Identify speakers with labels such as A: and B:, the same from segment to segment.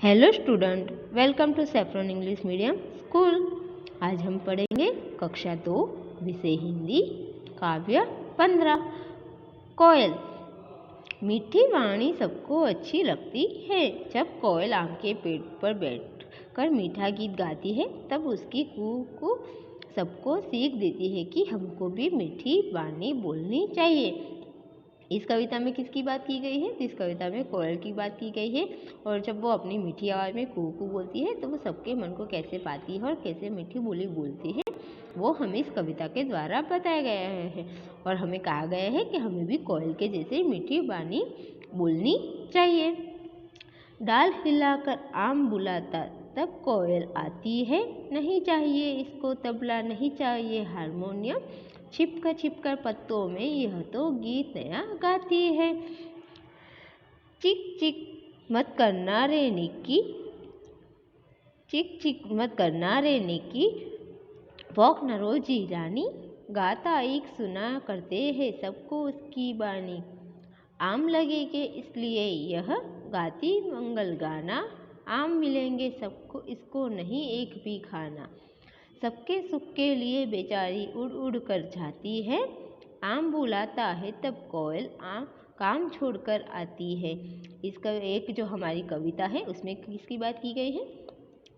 A: Hello student, welcome to saffron English medium school. आज हम पढ़ेंगे कक्षा 2 विषय हिंदी काव्य 15 कोयल। मीठी वाणी सबको अच्छी लगती है। जब कोयल आम के पेड़ पर बैठकर मीठा गीत गाती है तब उसकी कू सबको सीख देती है कि हमको भी मीठी वाणी बोलनी चाहिए। इस कविता में किसकी बात की गई है? तो इस कविता में कोयल की बात की गई है। और जब वो अपनी मीठी आवाज़ में कू कू बोलती है तो वो सबके मन को कैसे पाती है और कैसे मीठी बोली बोलती है, वो हमें इस कविता के द्वारा बताया गया है। और हमें कहा गया है कि हमें भी कोयल के जैसे मीठी वाणी बोलनी चाहिए। डाल हिलाकर आम बुलाता तब कोयल आती है, नहीं चाहिए इसको तबला, नहीं चाहिए हारमोनियम, छिपकर पत्तों में यह तो गीत नया गाती है। चिक चिक मत करना रे निक्की, चिक चिक मत करना रे निक्की, भौंक न रोजी रानी, गाता एक सुना करते हैं सबको उसकी बानी। आम लगेंगे इसलिए यह गाती मंगल गाना, आम मिलेंगे सबको इसको नहीं एक भी खाना। सबके सुख के लिए बेचारी उड़ उड़ कर जाती है, आम बुलाता है तब कोयल आम काम छोड़कर आती है। इसका एक जो हमारी कविता है उसमें किसकी बात की गई है?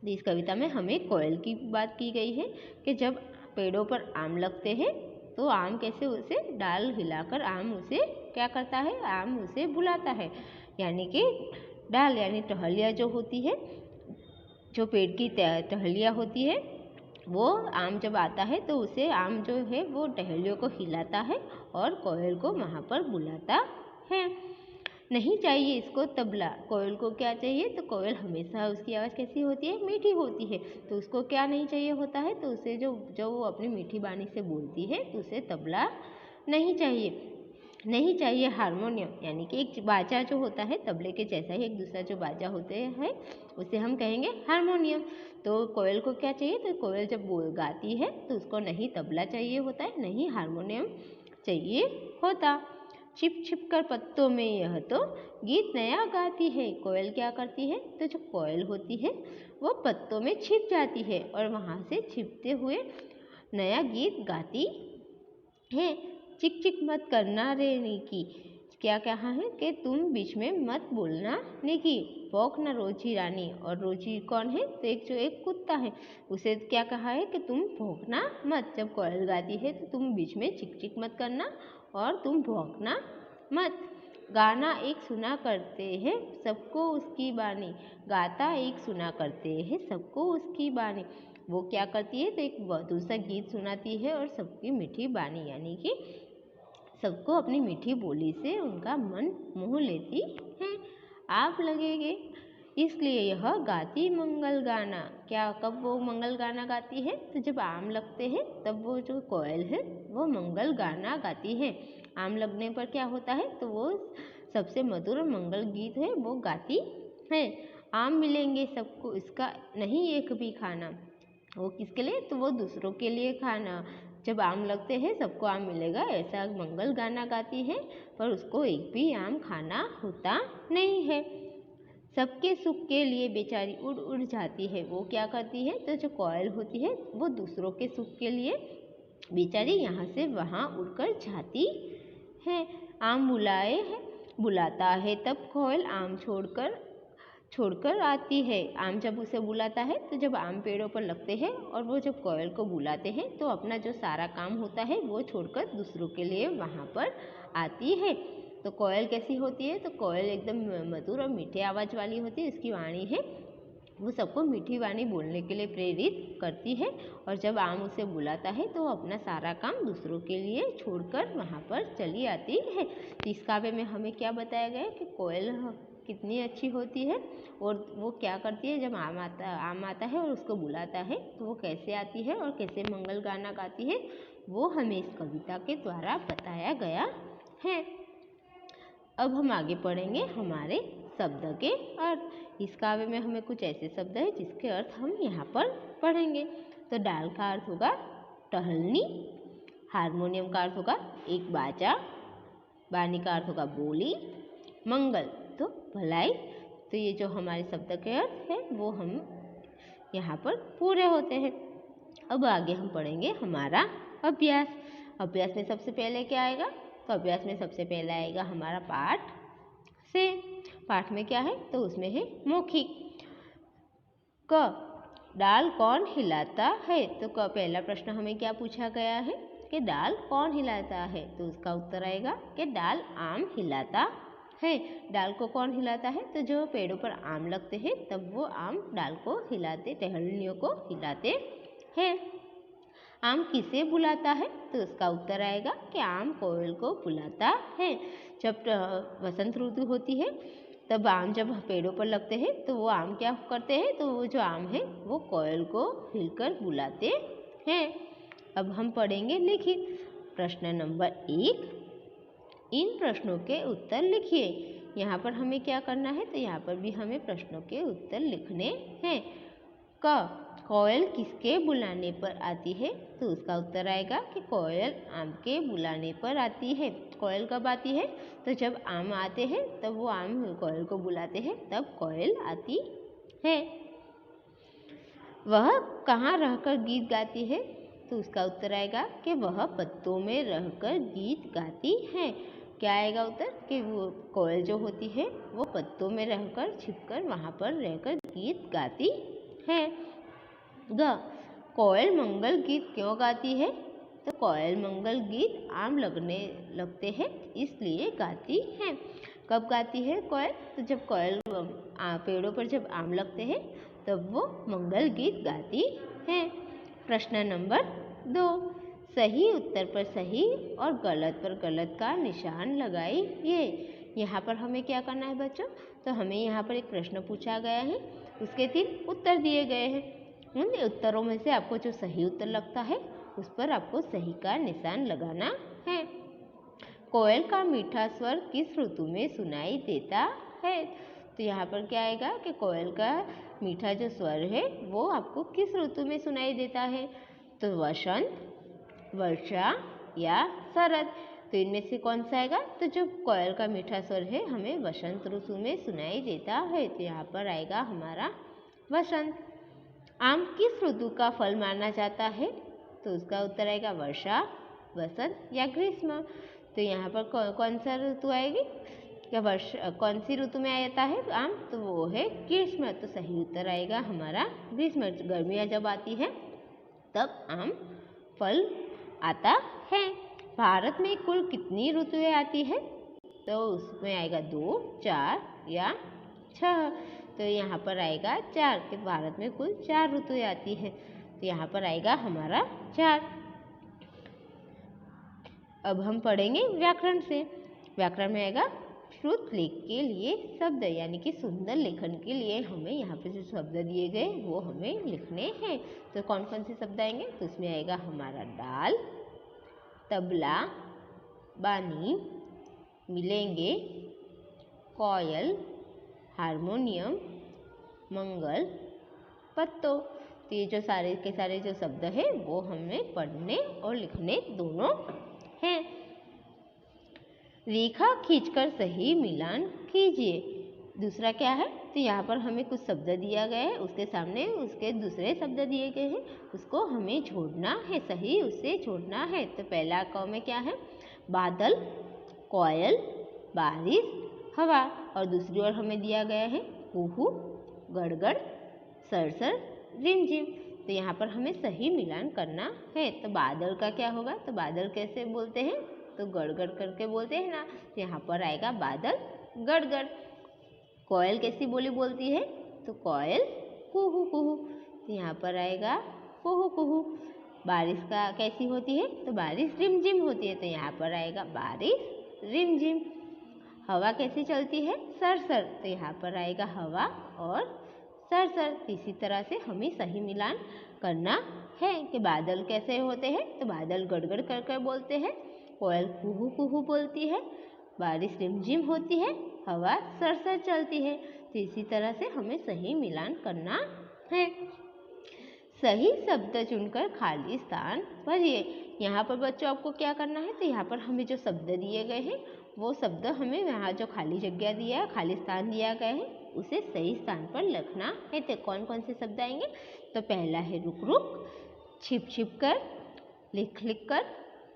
A: इस कविता में हमें कोयल की बात की गई है कि जब पेड़ों पर आम लगते हैं तो आम कैसे उसे डाल हिलाकर आम उसे क्या करता है, आम उसे बुलाता है। यानी कि डाल यानी टहलियाँ जो होती है, जो पेड़ की टहलियाँ होती है, वो आम जब आता है तो उसे आम जो है वो टहलियों को हिलाता है और कोयल को वहाँ पर बुलाता है। नहीं चाहिए इसको तबला, कोयल को क्या चाहिए? तो कोयल हमेशा उसकी आवाज़ कैसी होती है? मीठी होती है। तो उसको क्या नहीं चाहिए होता है? तो उसे जो वो अपनी मीठी वाणी से बोलती है तो उसे तबला नहीं चाहिए। नहीं चाहिए हारमोनियम, यानी कि एक बाजा जो होता है तबले के जैसा ही एक दूसरा जो बाजा होते हैं उसे हम कहेंगे हारमोनियम। तो कोयल को क्या चाहिए? तो कोयल जब गाती है तो उसको नहीं तबला चाहिए होता है, नहीं हारमोनियम चाहिए होता। छिप छिप कर पत्तों में यह तो गीत नया गाती है। कोयल क्या करती है? तो जो कोयल होती है वो पत्तों में छिप जाती है और वहाँ से छिपते हुए नया गीत गाती है। चिक चिक मत करना रे निकी, क्या कहा है कि तुम बीच में मत बोलना निकी, भौंक न रोजी रानी। और रोजी कौन है? तो एक कुत्ता है, उसे क्या कहा है कि तुम भौंकना मत। जब कोयल गाती है तो तुम बीच में चिक चिक मत करना और तुम भौंकना मत। गाना एक सुना करते हैं सबको उसकी बानी, गाता एक सुना करते हैं सबको उसकी बानी। वो क्या करती है? तो एक दूसरा गीत सुनाती है और सबकी मीठी बानी यानी कि सबको अपनी मीठी बोली से उनका मन मोह लेती है। आप लगेंगे इसलिए यह गाती मंगल गाना, क्या कब वो मंगल गाना गाती है? तो जब आम लगते हैं तब वो जो कोयल है वो मंगल गाना गाती है। आम लगने पर क्या होता है? तो वो सबसे मधुर मंगल गीत है वो गाती है। आम मिलेंगे सबको इसका नहीं एक भी खाना, वो किसके लिए? तो वो दूसरों के लिए खाना। जब आम लगते हैं सबको आम मिलेगा ऐसा मंगल गाना गाती है, पर उसको एक भी आम खाना होता नहीं है। सबके सुख के लिए बेचारी उड़ उड़ जाती है। वो क्या करती है? तो जो कोयल होती है वो दूसरों के सुख के लिए बेचारी यहाँ से वहाँ उड़कर जाती है। आम बुलाता है तब कोयल आम छोड़कर आती है। आम जब उसे बुलाता है तो जब आम पेड़ों पर लगते हैं और वो जब कोयल को बुलाते हैं तो अपना जो सारा काम होता है वो छोड़कर दूसरों के लिए वहाँ पर आती है। तो कोयल कैसी होती है? तो कोयल एकदम मधुर और मीठी आवाज़ वाली होती है, उसकी वाणी है वो सबको मीठी वाणी बोलने के लिए प्रेरित करती है। और जब आम उसे बुलाता है तो वो अपना सारा काम दूसरों के लिए छोड़कर वहाँ पर चली आती है। तो इस काव्य में हमें क्या बताया गया है कि कोयल कितनी अच्छी होती है और वो क्या करती है? जब आम आता है और उसको बुलाता है तो वो कैसे आती है और कैसे मंगल गाना गाती है, वो हमें इस कविता के द्वारा बताया गया है। अब हम आगे पढ़ेंगे हमारे शब्द के अर्थ। इस काव्य में हमें कुछ ऐसे शब्द हैं जिसके अर्थ हम यहाँ पर पढ़ेंगे। तो डाल का अर्थ होगा टहलनी, हारमोनियम का अर्थ होगा एक बाजा, बानी का अर्थ होगा बोली, मंगल तो भलाई, तो ये जो हमारे शब्द के अर्थ है वो हम यहाँ पर पूरे होते हैं। अब आगे हम पढ़ेंगे हमारा अभ्यास। अभ्यास में सबसे पहले क्या आएगा? तो अभ्यास में सबसे पहले आएगा हमारा पाठ से। पाठ में क्या है? तो उसमें है मौखिक। क, डाल कौन हिलाता है? तो क पहला प्रश्न हमें क्या पूछा गया है कि डाल कौन हिलाता है? तो उसका उत्तर आएगा कि डाल आम हिलाता है। डाल को कौन हिलाता है? तो जो पेड़ों पर आम लगते हैं तब वो आम डाल को हिलाते, टहनियों को हिलाते हैं। आम किसे बुलाता है? तो उसका उत्तर आएगा कि आम कोयल को बुलाता है। जब वसंत ऋतु होती है तब आम जब पेड़ों पर लगते हैं तो वो आम क्या करते हैं? तो वो जो आम है वो कोयल को हिलकर बुलाते हैं। अब हम पढ़ेंगे लिखित। प्रश्न नंबर 1, इन प्रश्नों के उत्तर लिखिए। यहाँ पर हमें क्या करना है? तो यहाँ पर भी हमें प्रश्नों के उत्तर लिखने हैं। क, कोयल किसके बुलाने पर आती है? तो उसका उत्तर आएगा कि कोयल आम के बुलाने पर आती है। कोयल कब आती है? तो जब आम आते हैं तब वो आम कोयल को बुलाते हैं, तब कोयल आती है। वह कहाँ रहकर गीत गाती है? तो उसका उत्तर आएगा कि वह पत्तों में रहकर गीत गाती है। क्या आएगा उत्तर? कि वो कोयल जो होती है वो पत्तों में रहकर, छिपकर वहाँ पर रहकर गीत गाती है। ग, कोयल मंगल गीत क्यों गाती है? तो कोयल मंगल गीत आम लगते हैं इसलिए गाती है। कब गाती है कोयल? तो जब कोयल पेड़ों पर जब आम लगते हैं तब वो मंगल गीत गाती है। प्रश्न नंबर 2, सही उत्तर पर सही और गलत पर गलत का निशान लगाइए। यहाँ पर हमें क्या करना है बच्चों? तो हमें यहाँ पर एक प्रश्न पूछा गया है, उसके 3 उत्तर दिए गए हैं। उन उत्तरों में से आपको जो सही उत्तर लगता है उस पर आपको सही का निशान लगाना है। कोयल का मीठा स्वर किस ऋतु में सुनाई देता है? तो यहाँ पर क्या आएगा कि कोयल का मीठा जो स्वर है वो आपको किस ऋतु में सुनाई देता है? तो वसंत, वर्षा या शरद। तो इनमें से कौन सा आएगा? तो जो कोयल का मीठा स्वर है हमें वसंत ऋतु में सुनाई देता है, तो यहाँ पर आएगा हमारा वसंत। आम किस ऋतु का फल माना जाता है? तो उसका उत्तर आएगा वर्षा, वसंत या ग्रीष्म। तो यहाँ पर कौन सा ऋतु आएगी? या कौन सी ऋतु में आता है आम? तो वो है ग्रीष्म। तो सही उत्तर आएगा हमारा ग्रीष्म। गर्मियाँ जब आती है तब आम फल आता है। भारत में कुल कितनी ऋतुएं आती है? तो उसमें आएगा 2, 4 या 6। तो यहाँ पर आएगा 4 कि भारत में कुल 4 ऋतुएं आती है, तो यहाँ पर आएगा हमारा 4। अब हम पढ़ेंगे व्याकरण से। व्याकरण में आएगा श्रुत लेख के लिए शब्द, यानी कि सुंदर लेखन के लिए हमें यहाँ पे जो शब्द दिए गए वो हमें लिखने हैं। तो कौन कौन से शब्द आएंगे? तो उसमें आएगा हमारा डाल, तबला, बानी, मिलेंगे, कोयल, हारमोनियम, मंगल, पत्तों। तो ये जो सारे के सारे जो शब्द है वो हमें पढ़ने और लिखने दोनों हैं। रेखा खींचकर सही मिलान कीजिए। दूसरा क्या है? तो यहाँ पर हमें कुछ शब्द दिया गया है, उसके सामने उसके दूसरे शब्द दिए गए हैं, उसको हमें जोड़ना है, सही उससे जोड़ना है। तो पहला क में क्या है? बादल, कोयल, बारिश, हवा। और दूसरी ओर हमें दिया गया है कुहू, गड़गड़, सरसर, रिमझिम। तो यहाँ पर हमें सही मिलान करना है। तो बादल का क्या होगा? तो बादल कैसे बोलते हैं? तो गड़गड़ करके बोलते हैं ना, तो यहाँ पर आएगा बादल गड़गड़। कोयल कैसी बोली बोलती है? तो कोयल कुहू कुहू। तो यहाँ पर आएगा कुहू कुहू। बारिश का कैसी होती है? तो बारिश रिमझिम होती है, तो यहाँ पर आएगा बारिश रिमझिम। हवा कैसी चलती है? सरसर। तो यहाँ पर आएगा हवा और सरसर। इसी तरह से हमें सही मिलान करना है कि बादल कैसे होते हैं? तो बादल गड़गड़ कर कर बोलते हैं, कोयल कुहू कुहू बोलती है, बारिश रिमझिम होती है, हवा सरसर चलती है। तो इसी तरह से हमें सही मिलान करना है। सही शब्द चुनकर खाली स्थान भरिए। यहाँ पर बच्चों आपको क्या करना है? तो यहाँ पर हमें जो शब्द दिए गए हैं वो शब्द हमें यहाँ जो खाली जगह दिया है, खाली स्थान दिया गया है, उसे सही स्थान पर लिखना है। तो कौन कौन से शब्द आएंगे? तो पहला है रुक रुक, छिप छिप कर, लिख लिख कर,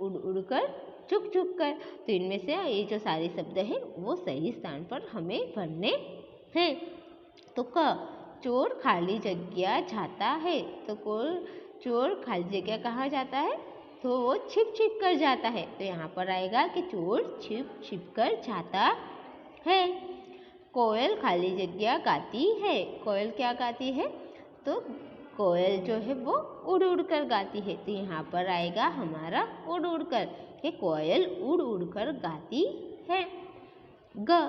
A: उड़ उड़ कर, चुक चुक कर। तो इनमें से ये जो सारे शब्द हैं वो सही स्थान पर हमें भरने हैं। तो क, चोर खाली जगह जाता है। तो चोर खाली जगह कहाँ जाता है? तो वो छिप छिप कर जाता है। तो यहाँ पर आएगा कि चोर छिप छिप कर जाता है। कोयल खाली जगह गाती है। कोयल क्या गाती है? तो कोयल जो है वो उड़ उड़ कर गाती है। तो यहाँ पर आएगा हमारा उड़ उड़ कर, कि कोयल उड़ उड़ कर गाती है। ग,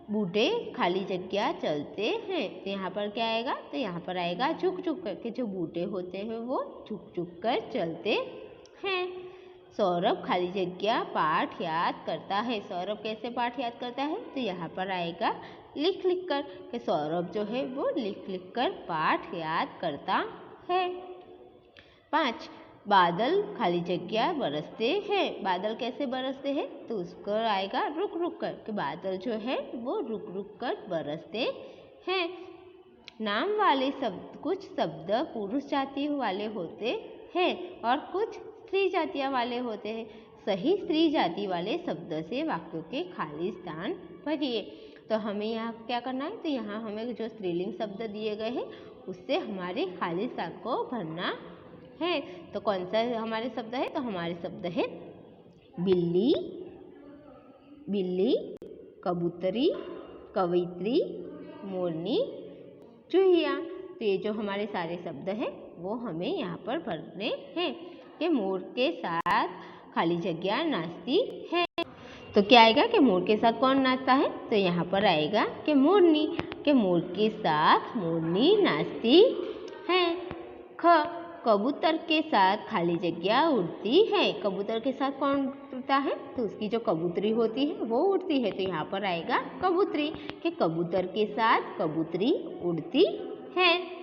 A: बूढ़े खाली जगह चलते हैं। तो यहाँ पर क्या आएगा? तो यहाँ पर आएगा झुक झुक कर, के जो बूढ़े होते हैं वो झुक झुक कर चलते हैं। सौरभ खाली जगह पाठ याद करता है। सौरभ कैसे पाठ याद करता है? तो यहाँ पर आएगा लिख लिख कर, कि सौरभ जो है वो लिख लिख कर पाठ याद करता है। 5, बादल खाली जगह बरसते हैं। बादल कैसे बरसते हैं? तो उसको आएगा रुक रुक कर, कि बादल जो है वो रुक रुक कर बरसते हैं। नाम वाले शब्द, कुछ शब्द पुरुष जाति वाले होते हैं और कुछ स्त्री जातियाँ वाले होते हैं। सही स्त्री जाति वाले शब्द से वाक्यों के खाली स्थान भरिए। तो हमें यहाँ क्या करना है? तो यहाँ हमें जो स्त्रीलिंग शब्द दिए गए हैं उससे हमारे खाली स्थान को भरना है। तो कौन सा हमारे शब्द है? तो हमारे शब्द है बिल्ली, बिल्ली, कबूतरी, कवित्री, मोरनी, चूहिया। तो ये जो हमारे सारे शब्द हैं वो हमें यहाँ पर भरने हैं, कि मोर के साथ खाली जगह नाचती है। तो क्या आएगा कि मोर के साथ कौन नाचता है? तो यहाँ पर आएगा कि मोरनी, कि मोर के साथ मोरनी नाचती है। ख, कबूतर के साथ खाली जगह उड़ती है। कबूतर के साथ कौन उड़ता है? तो उसकी जो कबूतरी होती है वो उड़ती है। तो यहाँ पर आएगा कबूतरी, कि कबूतर के साथ कबूतरी उड़ती है।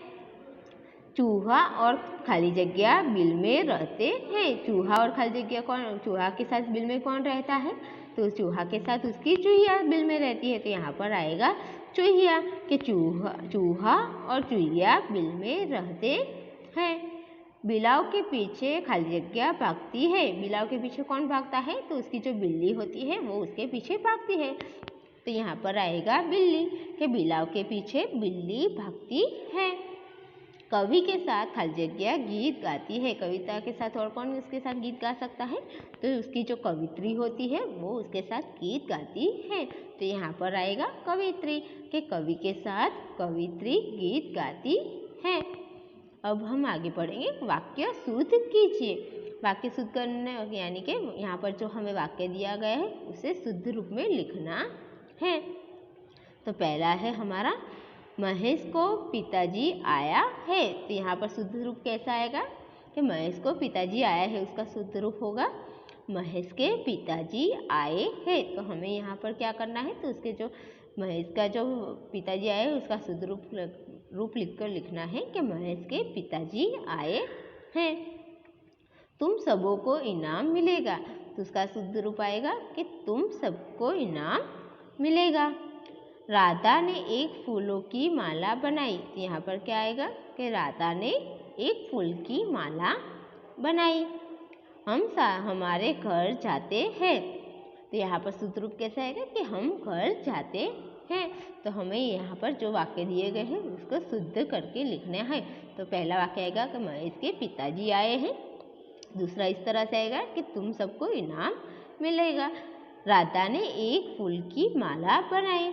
A: चूहा और खाली जगह बिल में रहते हैं। चूहा और खाली जगह कौन? चूहा के साथ बिल में कौन रहता है? तो चूहा के साथ उसकी चूहिया बिल में रहती है। तो यहाँ पर आएगा चूहिया, कि चूहा और चूहिया बिल में रहते हैं। बिलाव के पीछे खाली जगह भागती है। बिलाव के पीछे कौन भागता है? तो उसकी जो बिल्ली होती है वो उसके पीछे भागती है। तो यहाँ पर आएगा बिल्ली, कि बिलाव के पीछे बिल्ली भागती है। कवि के साथ खाली जगह गीत गाती है। कविता के साथ और कौन उसके साथ गीत गा सकता है? तो उसकी जो कवित्री होती है वो उसके साथ गीत गाती है। तो यहाँ पर आएगा कवित्री, कि कवि के साथ कवित्री गीत गाती है। अब हम आगे पढ़ेंगे, वाक्य शुद्ध कीजिए। वाक्य शुद्ध करने यानी कि यहाँ पर जो हमें वाक्य दिया गया है उसे शुद्ध रूप में लिखना है। तो पहला है हमारा, महेश को पिताजी आया है। तो यहाँ पर शुद्ध रूप कैसा आएगा? कि महेश को पिताजी आया है, उसका शुद्ध रूप होगा महेश के पिताजी आए हैं। तो हमें यहाँ पर क्या करना है? तो उसके जो महेश का जो पिताजी आए उसका शुद्ध रूप लिखकर लिखना है, कि महेश के पिताजी आए हैं। तुम सबों को इनाम मिलेगा। तो उसका शुद्ध रूप आएगा कि तुम सबको इनाम मिलेगा। राधा ने एक फूलों की माला बनाई। तो यहाँ पर क्या आएगा? कि राधा ने एक फूल की माला बनाई। हम हमारे घर जाते हैं। तो यहाँ पर शुद्ध रूप कैसे आएगा? कि हम घर जाते हैं। तो हमें यहाँ पर जो वाक्य दिए गए हैं उसको शुद्ध करके लिखना है। तो पहला वाक्य आएगा कि महेश के पिताजी आए हैं। दूसरा इस तरह से आएगा कि तुम सबको इनाम मिलेगा। राधा ने एक फूल की माला बनाई।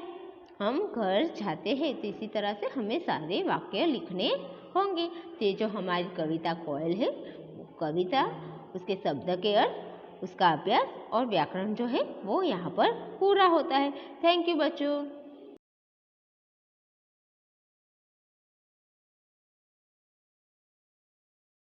A: हम घर जाते हैं। तो इसी तरह से हमें सारे वाक्य लिखने होंगे। तो ये जो हमारी कविता कोयल है वो कविता, उसके शब्द के अर्थ, उसका अभ्यास और व्याकरण जो है वो यहाँ पर पूरा होता है। थैंक यू बच्चों।